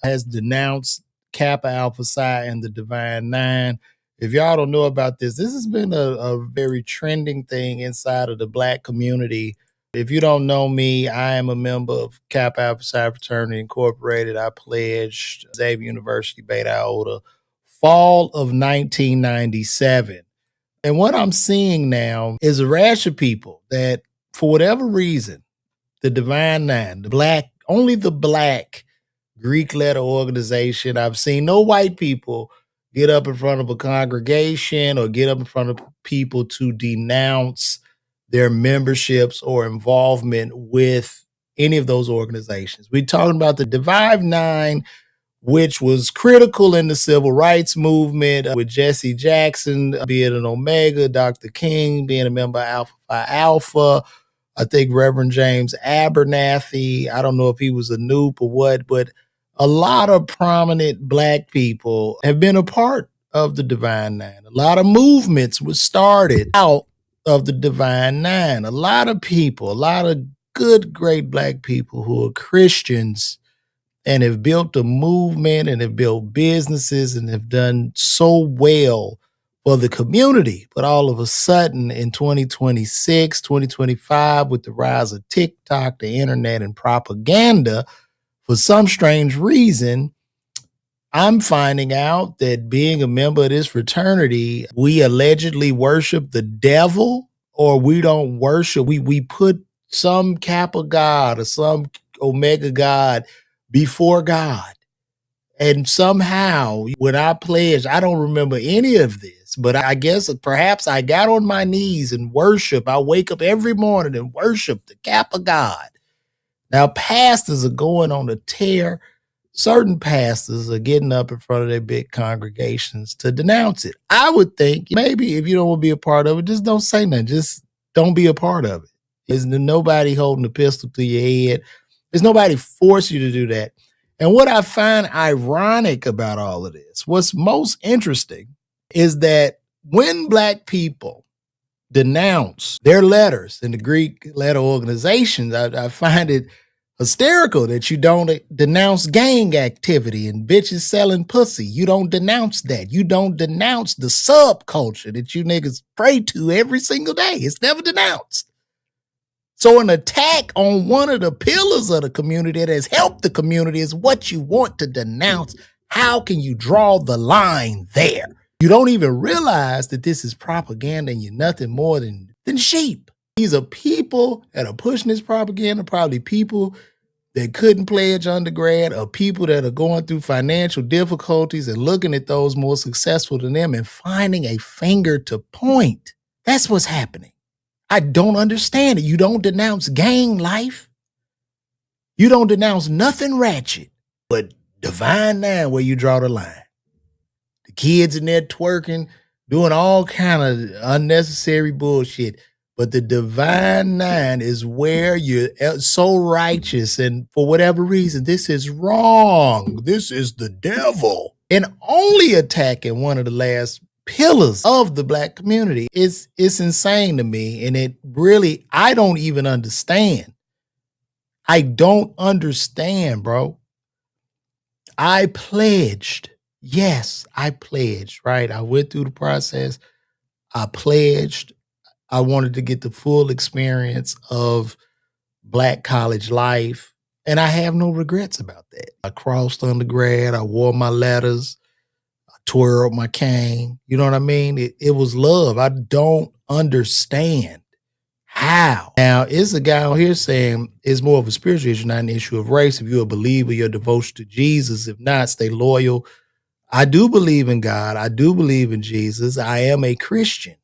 has denounced Kappa Alpha Psi and the Divine Nine. If y'all don't know about this, this has been a very trending thing inside of the Black community. If you don't know me, I am a member of Kappa Alpha Psi Fraternity Incorporated. I pledged Xavier University, Beta Iota, fall of 1997. And what I'm seeing now is a rash of people that, for whatever reason, the Divine Nine, only the Black Greek letter organization. I've seen no white people get up in front of a congregation or get up in front of people to denounce their memberships or involvement with any of those organizations. We're talking about the Divine Nine, which was critical in the civil rights movement with Jesse Jackson being an Omega, Dr. King being a member of Alpha Phi Alpha. I think Reverend James Abernathy, I don't know if he was a noob or what, but a lot of prominent Black people have been a part of the Divine Nine. A lot of movements were started out of the Divine Nine. A lot of people, a lot of good, great Black people who are Christians and have built a movement and have built businesses and have done so well for the community. But all of a sudden in 2026, 2025, with the rise of TikTok, the internet, and propaganda, for some strange reason, I'm finding out that being a member of this fraternity, we allegedly worship the devil, or we don't worship. We put some Kappa God or some Omega God before God. And somehow, when I pledged, I don't remember any of this, but I guess perhaps I got on my knees and worship. I wake up every morning and worship the Kappa God. Now, pastors are going on a tear. Certain pastors are getting up in front of their big congregations to denounce it. I would think maybe if you don't want to be a part of it, just don't say nothing. Just don't be a part of it. There's nobody holding a pistol to your head. There's nobody force you to do that. And what I find ironic about all of this, what's most interesting, is that when Black people denounce their letters in the Greek letter organizations, I find it hysterical that you don't denounce gang activity and bitches selling pussy. You don't denounce that. You don't denounce the subculture that you niggas pray to every single day. It's never denounced. So an attack on one of the pillars of the community that has helped the community is what you want to denounce. How can you draw the line there? You don't even realize that this is propaganda and you're nothing more than sheep. These are people that are pushing this propaganda, probably people that couldn't pledge undergrad or people that are going through financial difficulties and looking at those more successful than them and finding a finger to point. That's what's happening. I don't understand it. You don't denounce gang life. You don't denounce nothing ratchet, but Divine Nine, where you draw the line. The kids in there twerking, doing all kind of unnecessary bullshit. But the Divine Nine is where you're so righteous, and for whatever reason, this is wrong. This is the devil. And only attacking one of the last pillars of the Black community. It's insane to me, and it really, I don't even understand. I don't understand, bro. I pledged. Yes, I pledged, right? I went through the process. I pledged. I wanted to get the full experience of Black college life, and I have no regrets about that. I crossed undergrad. I wore my letters. I twirled my cane. You know what I mean? It was love. I don't understand how. Now, it's a guy on here saying it's more of a spiritual issue, not an issue of race. If you're a believer, your devotion to Jesus. If not, stay loyal. I do believe in God. I do believe in Jesus. I am a Christian.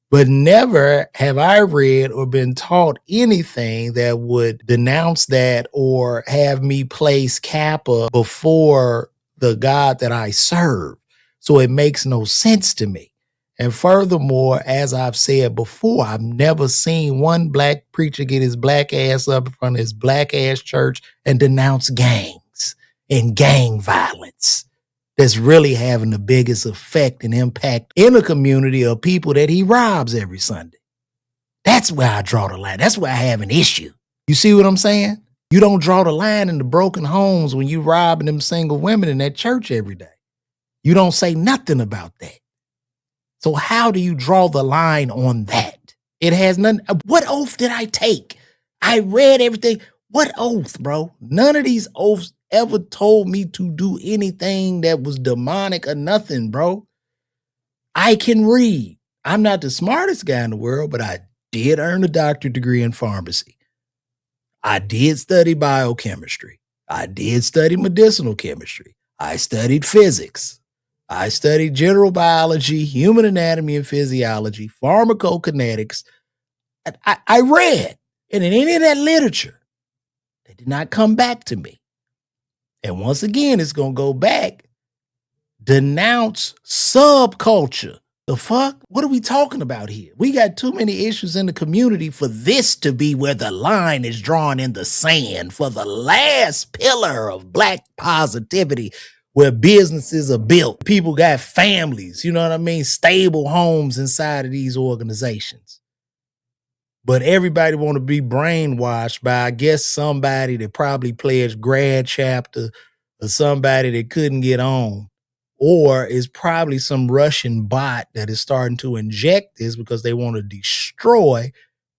But never have I read or been taught anything that would denounce that or have me place Kappa before the God that I serve. So it makes no sense to me. And furthermore, as I've said before, I've never seen one Black preacher get his Black ass up in front of his Black ass church and denounce gangs and gang violence. That's really having the biggest effect and impact in a community of people that he robs every Sunday. That's where I draw the line. That's where I have an issue. You see what I'm saying? You don't draw the line in the broken homes when you robbing them single women in that church every day. You don't say nothing about that. So how do you draw the line on that? It has nothing. What oath did I take? I read everything. What oath, bro? None of these oaths ever told me to do anything that was demonic or nothing, bro. I can read. I'm not the smartest guy in the world, but I did earn a doctorate degree in pharmacy. I did study biochemistry. I did study medicinal chemistry. I studied physics. I studied general biology, human anatomy and physiology, pharmacokinetics. I read, and in any of that literature, they did not come back to me. And once again, it's going to go back. Denounce subculture. The fuck? What are we talking about here? We got too many issues in the community for this to be where the line is drawn in the sand for the last pillar of black positivity, where businesses are built. People got families, you know what I mean? Stable homes inside of these organizations. But everybody want to be brainwashed by, I guess, somebody that probably pledged grad chapter or somebody that couldn't get on. Or is probably some Russian bot that is starting to inject this because they want to destroy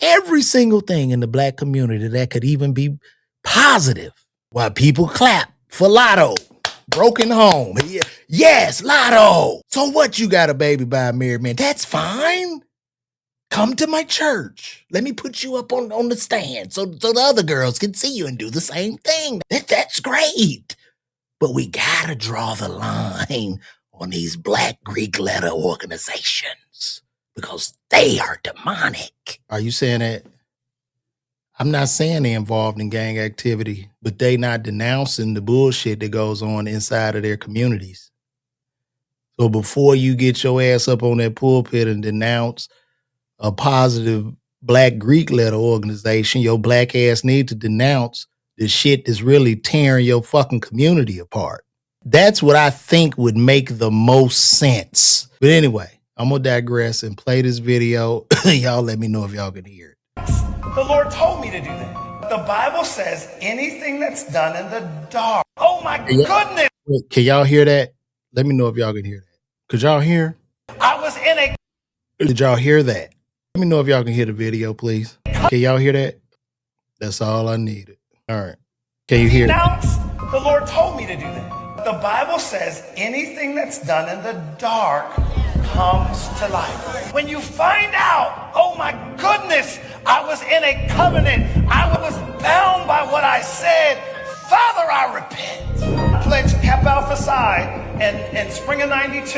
every single thing in the black community that could even be positive. While people clap for Lotto, broken home. Yes, Lotto. So what, you got a baby by a married man? That's fine. Come to my church. Let me put you up on the stand so the other girls can see you and do the same thing. That's great. But we gotta draw the line on these black Greek letter organizations because they are demonic. Are you saying that? I'm not saying they're involved in gang activity, but they not denouncing the bullshit that goes on inside of their communities. So before you get your ass up on that pulpit and denounce a positive black Greek letter organization, your black ass need to denounce the shit that's really tearing your fucking community apart. That's what I think would make the most sense. But anyway, I'm gonna digress and play this video. Y'all let me know if y'all can hear it. The Lord told me to do that. The Bible says anything that's done in the dark. Oh my goodness. Can y'all hear that? Let me know if y'all can hear that. Could y'all hear? I was in a... Did y'all hear that? Let me know if y'all can hear the video, please. Can y'all hear that? That's all I needed. All right. Can you hear it? The Lord told me to do that. The Bible says anything that's done in the dark comes to light. When you find out, oh my goodness, I was in a covenant. I was bound by what I said. Father, I repent. I pledged Kappa Alpha Psi in spring of 92.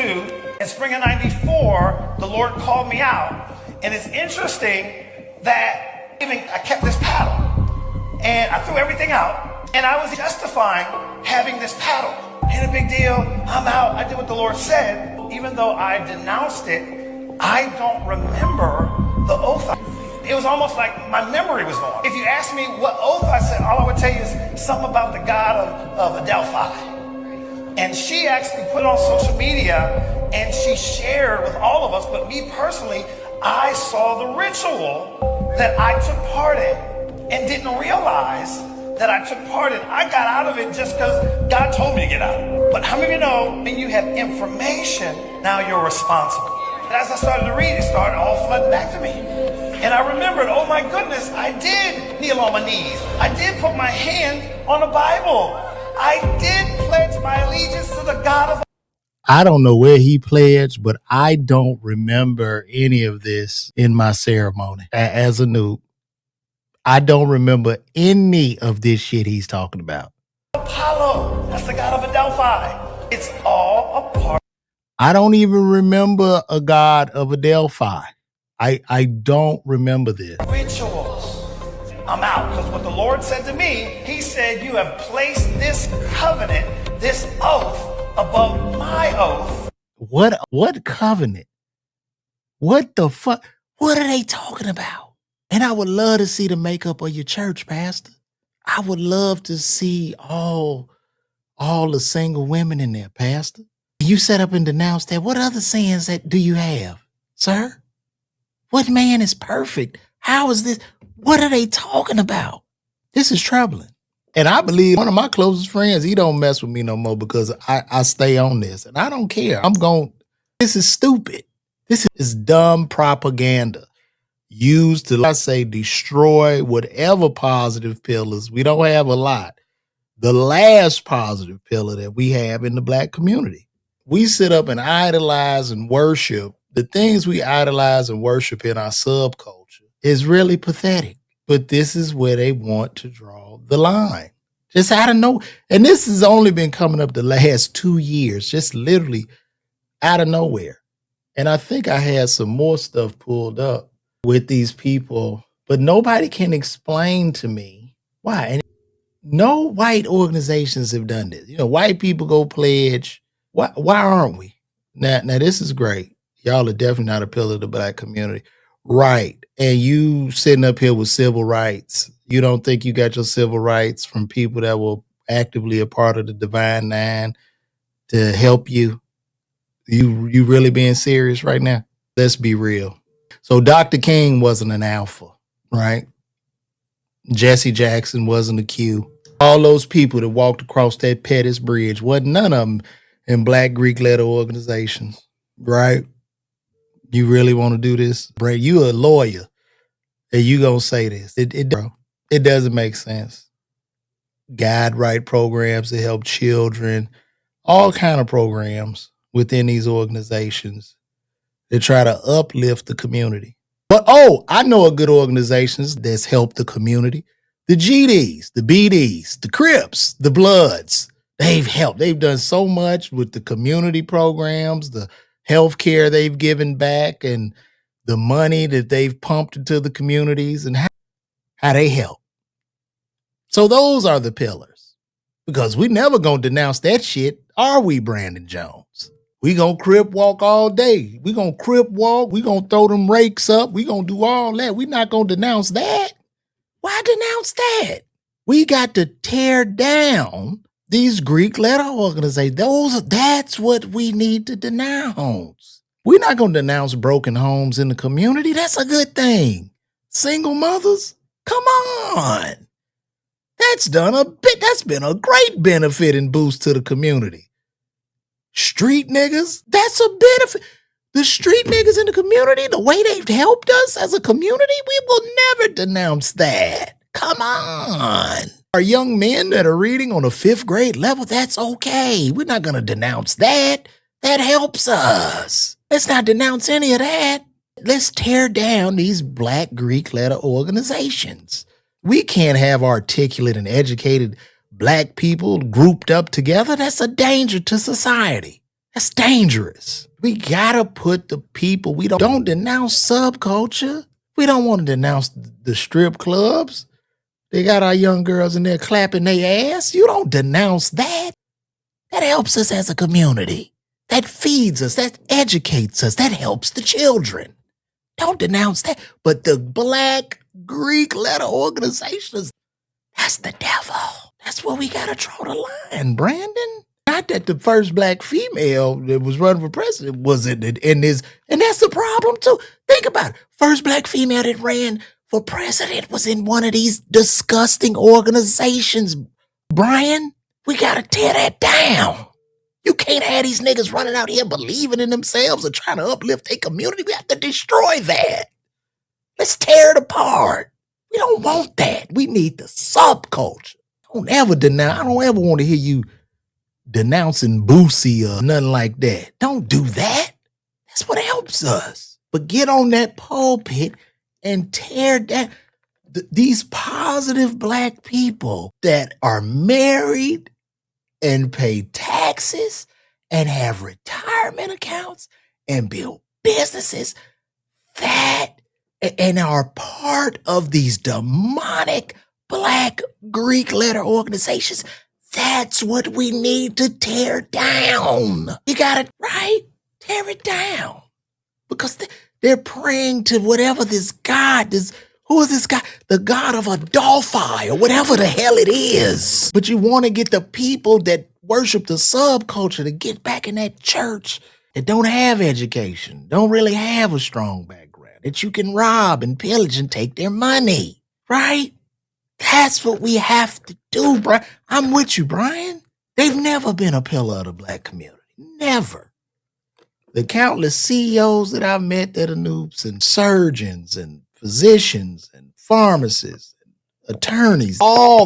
In spring of 94, the Lord called me out. And it's interesting that I kept this paddle. And I threw everything out. And I was justifying having this paddle. Ain't a big deal. I'm out. I did what the Lord said. Even though I denounced it, I don't remember the oath. It was almost like my memory was gone. If you ask me what oath I said, all I would tell you is something about the God of Adelphi. And she actually put it on social media and she shared with all of us. But me personally, I saw the ritual that I took part in and didn't realize that I took part in. I got out of it just because God told me to get out of it. But how many of you know when you have information, now you're responsible? And as I started to read, it started all flooding back to me. And I remembered, oh my goodness, I did kneel on my knees. I did put my hand on the Bible. I did pledge my allegiance to the God of... I don't know where he pledged, but I don't remember any of this in my ceremony as a noob. I don't remember any of this shit he's talking about. Apollo, that's the God of Adelphi. It's all a part. I don't even remember a God of Adelphi. I don't remember this. Rituals. I'm out because what the Lord said to me, he said, you have placed this covenant, this oath above my oath. What covenant? What the fuck? What are they talking about? And I would love to see the makeup of your church, Pastor. I would love to see all the single women in there, Pastor. You set up and denounce that. What other sins do you have, sir? What man is perfect? How is this? What are they talking about? This is troubling. And I believe one of my closest friends, he don't mess with me no more because I stay on this. And I don't care. This is stupid. This is dumb propaganda used to, I say, destroy whatever positive pillars. We don't have a lot. The last positive pillar that we have in the Black community. We sit up and idolize and worship. The things we idolize and worship in our subculture is really pathetic. But this is where they want to draw the line. Just out of nowhere. And this has only been coming up the last 2 years, just literally out of nowhere. And I think I had some more stuff pulled up with these people, but nobody can explain to me why. And no white organizations have done this. White people go pledge. Why aren't we? Now this is great. Y'all are definitely not a pillar of the Black community. Right. And you sitting up here with civil rights. You don't think you got your civil rights from people that were actively a part of the Divine Nine to help you? You really being serious right now? Let's be real. So Dr. King wasn't an alpha, right? Jesse Jackson wasn't a Q. All those people that walked across that Pettus Bridge, wasn't none of them in Black Greek letter organizations, right? You really want to do this? Bray, you a lawyer and you gonna say this. It doesn't make sense. Guide right programs to help children, all kind of programs within these organizations that try to uplift the community. But I know a good organizations that's helped the community. The GDs, the BDs, the Crips, the Bloods. They've helped. They've done so much with the community programs, the health care they've given back, and the money that they've pumped into the communities and how they help. So those are the pillars. Because we never gonna denounce that shit, are we, Brandon Jones? We gonna crip walk all day. We gonna crip walk. We gonna throw them rakes up. We gonna do all that. We not gonna denounce that. Why denounce that? We got to tear down these Greek letter organizations. That's what we need to denounce. We're not gonna denounce broken homes in the community. That's a good thing. Single mothers, come on. That's been a great benefit and boost to the community. Street niggas, that's a benefit. The street niggas in the community, the way they've helped us as a community, we will never denounce that. Come on. Our young men that are reading on a 5th grade level, that's okay. We're not going to denounce that. That helps us. Let's not denounce any of that. Let's tear down these Black Greek letter organizations. We can't have articulate and educated Black people grouped up together. That's a danger to society. That's dangerous. We gotta put the people, we don't denounce subculture. We don't want to denounce the strip clubs. They got our young girls in there clapping their ass. You don't denounce that. That helps us as a community. That feeds us, that educates us, that helps the children. Don't denounce that. But the Black Greek letter organizations, that's the devil. That's where we gotta draw the line, Brandon. Not that the first Black female that was running for president wasn't in this, and that's the problem too. Think about it. First Black female that ran for president was in one of these disgusting organizations. Brian, we gotta tear that down. You can't have these niggas running out here believing in themselves and trying to uplift their community. We have to destroy that. Let's tear it apart. We don't want that. We need the subculture. I don't ever want to hear you denouncing Boosie or nothing like that. Don't do that. That's what helps us. But get on that pulpit and tear down these positive Black people that are married and pay taxes and have retirement accounts and build businesses that and are part of these demonic Black Greek letter organizations. That's what we need to tear down. You got it, right? Tear it down. Because they're praying to whatever this God, who is this guy? The God of Adolphi or whatever the hell it is. But you want to get the people that worship the subculture to get back in that church that don't have education, don't really have a strong background, that you can rob and pillage and take their money, right? That's what we have to do, Brian. I'm with you, Brian. They've never been a pillar of the black community. Never. The countless CEOs that I've met that are noobs, and surgeons and physicians and pharmacists, and attorneys,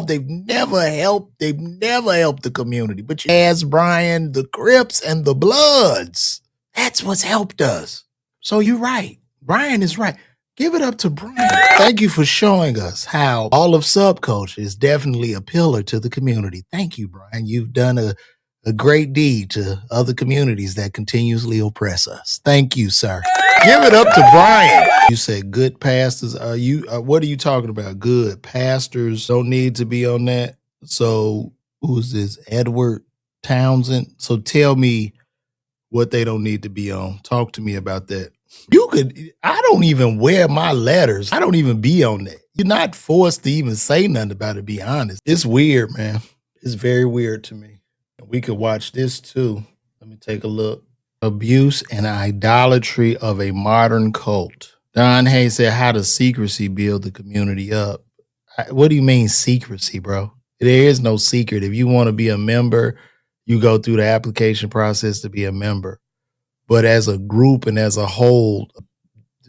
they've never helped the community. But you ask Brian, the Crips and the Bloods, that's what's helped us. So you're right. Brian is right. Give it up to Brian. Thank you for showing us how all of subculture is definitely a pillar to the community. Thank you, Brian. You've done a great deed to other communities that continuously oppress us. Thank you, sir. Give it up to Brian. You said good pastors. What are you talking about? Good pastors don't need to be on that. So who's this? Edward Townsend. So tell me what they don't need to be on. Talk to me about that. I don't even wear my letters. I don't even be on that. You're not forced to even say nothing about it, to be honest. It's weird, man. It's very weird to me. We could watch this too. Let me take a look. Abuse and idolatry of a modern cult. Don Hayes said, how does secrecy build the community up? What do you mean secrecy, bro? There is no secret. If you want to be a member, you go through the application process to be a member. But as a group and as a whole,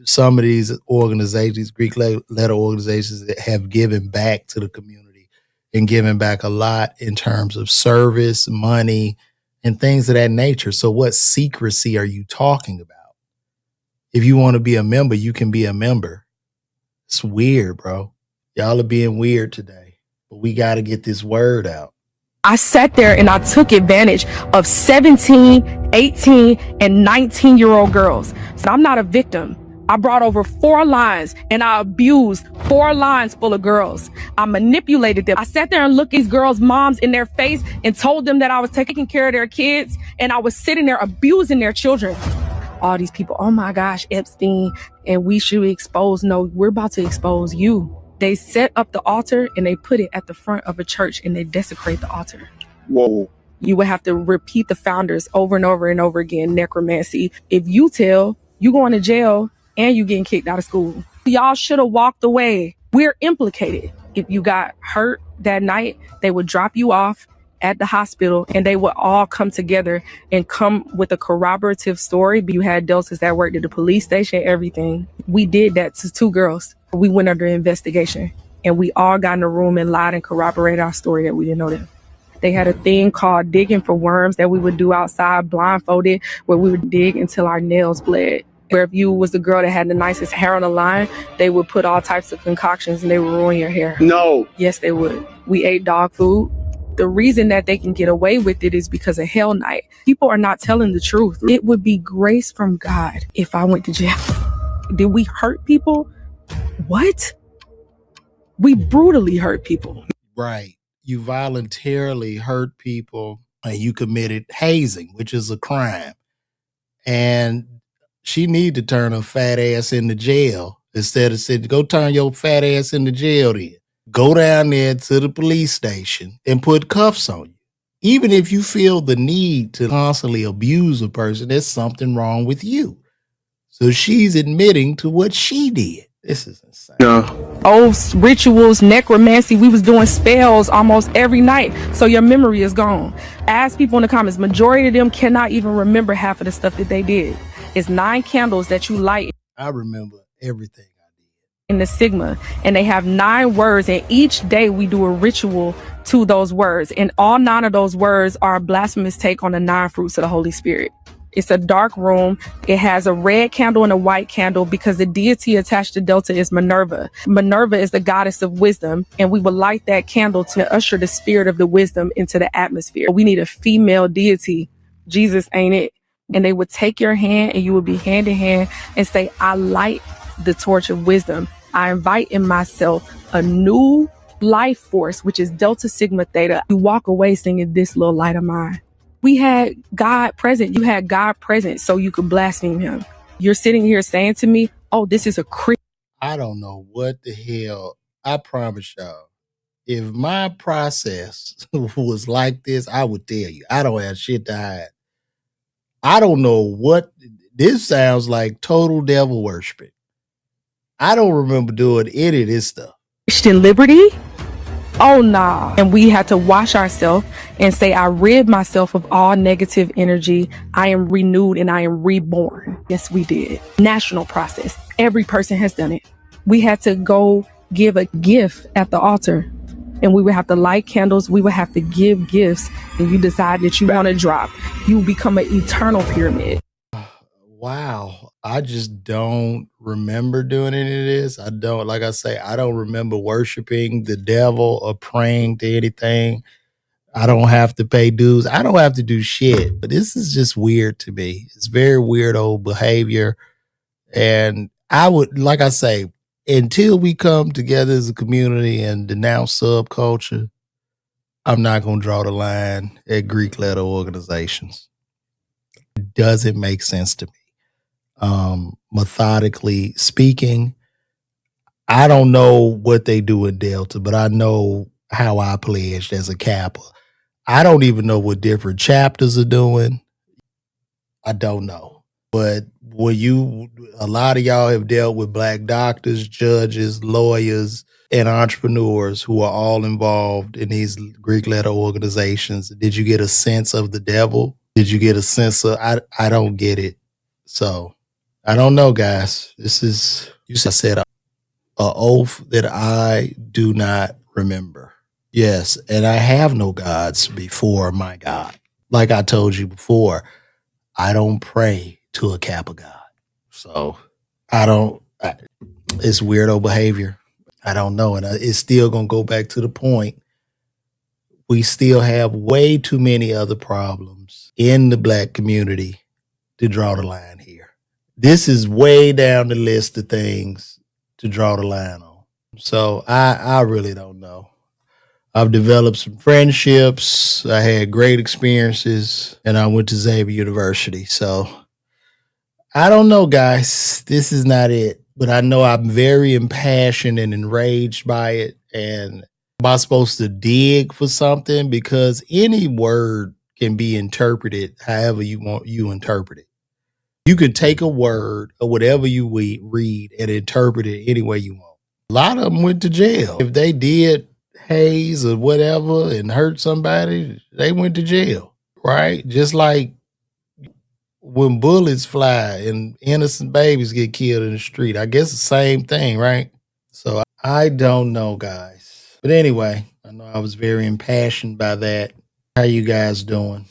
some of these organizations, Greek letter organizations, that have given back to the community and given back a lot in terms of service, money, and things of that nature. So what secrecy are you talking about? If you want to be a member, you can be a member. It's weird, bro. Y'all are being weird today, but we got to get this word out. I sat there and I took advantage of 17, 18, and 19-year-old girls. So I'm not a victim. I brought over 4 lines and I abused 4 lines full of girls. I manipulated them. I sat there and looked these girls' moms in their face and told them that I was taking care of their kids, and I was sitting there abusing their children. All these people, oh my gosh, Epstein, and we should expose. No, we're about to expose you. They set up the altar and they put it at the front of a church and they desecrate the altar. Whoa. You would have to repeat the founders over and over and over again. Necromancy. If you tell, you going to jail and you getting kicked out of school. Y'all should have walked away. We're implicated. If you got hurt that night, they would drop you off at the hospital and they would all come together and come with a corroborative story. You had deltas that worked at the police station, everything. We did that to 2 girls. We went under investigation and we all got in a room and lied and corroborated our story that we didn't know them. They had a thing called digging for worms that we would do outside blindfolded, where we would dig until our nails bled. Where if you was the girl that had the nicest hair on the line, they would put all types of concoctions and they would ruin your hair. No. Yes, they would. We ate dog food. The reason that they can get away with it is because of Hell Night. People are not telling the truth. It would be grace from God if I went to jail. Did we hurt people? What? We brutally hurt people. Right. You voluntarily hurt people and you committed hazing, which is a crime. And she need to turn her fat ass into jail instead of saying, go turn your fat ass into jail then. Go down there to the police station and put cuffs on you. Even if you feel the need to constantly abuse a person, there's something wrong with you. So she's admitting to what she did. This is insane. Oaths, rituals, necromancy. We was doing spells almost every night. So your memory is gone. Ask people in the comments. Majority of them cannot even remember half of the stuff that they did. It's 9 candles that you light. I remember everything I did. In the Sigma, and they have 9 words, and each day we do a ritual to those words, and all 9 of those words are a blasphemous take on the 9 fruits of the Holy Spirit. It's a dark room. It has a red candle and a white candle because the deity attached to Delta is Minerva. Minerva is the goddess of wisdom, and we would light that candle to usher the spirit of the wisdom into the atmosphere. We need a female deity. Jesus ain't it. And they would take your hand and you would be hand in hand and say, I light the torch of wisdom. I invite in myself a new life force, which is Delta Sigma Theta. You walk away singing this little light of mine. We had God present. You had God present so you could blaspheme him. You're sitting here saying to me, oh, this is a creep. I don't know what the hell. I promise y'all, if my process was like this, I would tell you. I don't have shit to hide. I don't know what. This sounds like total devil worshiping. I don't remember doing any of this stuff. Christian liberty, Oh nah. And we had to wash ourselves and say, I rid myself of all negative energy. I am renewed and I am reborn. Yes, we did. National process. Every person has done it. We had to go give a gift at the altar. And we would have to light candles. We would have to give gifts. And you decide that you want to drop. You become an eternal pyramid. Wow. I just don't remember doing any of this. I don't, like I say, I don't remember worshiping the devil or praying to anything. I don't have to pay dues. I don't have to do shit. But this is just weird to me. It's very weird old behavior. And I would, like I say, until we come together as a community and denounce subculture, I'm not going to draw the line at Greek letter organizations. It doesn't make sense to me. Methodically speaking, I don't know what they do in Delta, but I know how I pledged as a Kappa. I don't even know what different chapters are doing. I don't know. But a lot of y'all have dealt with Black doctors, judges, lawyers, and entrepreneurs who are all involved in these Greek letter organizations. Did you get a sense of the devil? Did you get a sense of, I don't get it. So I don't know, guys. This is, you said, a oath that I do not remember. Yes, and I have no gods before my God. Like I told you before, I don't pray to a Kappa God. So it's weirdo behavior. I don't know. And it's still going to go back to the point. We still have way too many other problems in the Black community to draw the line here. This is way down the list of things to draw the line on. So I really don't know. I've developed some friendships. I had great experiences, and I went to Xavier University. So I don't know, guys. This is not it. But I know I'm very impassioned and enraged by it. And am I supposed to dig for something? Because any word can be interpreted however you interpret it. You can take a word or whatever you read and interpret it any way you want. A lot of them went to jail. If they did haze or whatever and hurt somebody, they went to jail, right? Just like when bullets fly and innocent babies get killed in the street. I guess the same thing, right? So I don't know, guys. But anyway, I know I was very impassioned by that. How you guys doing?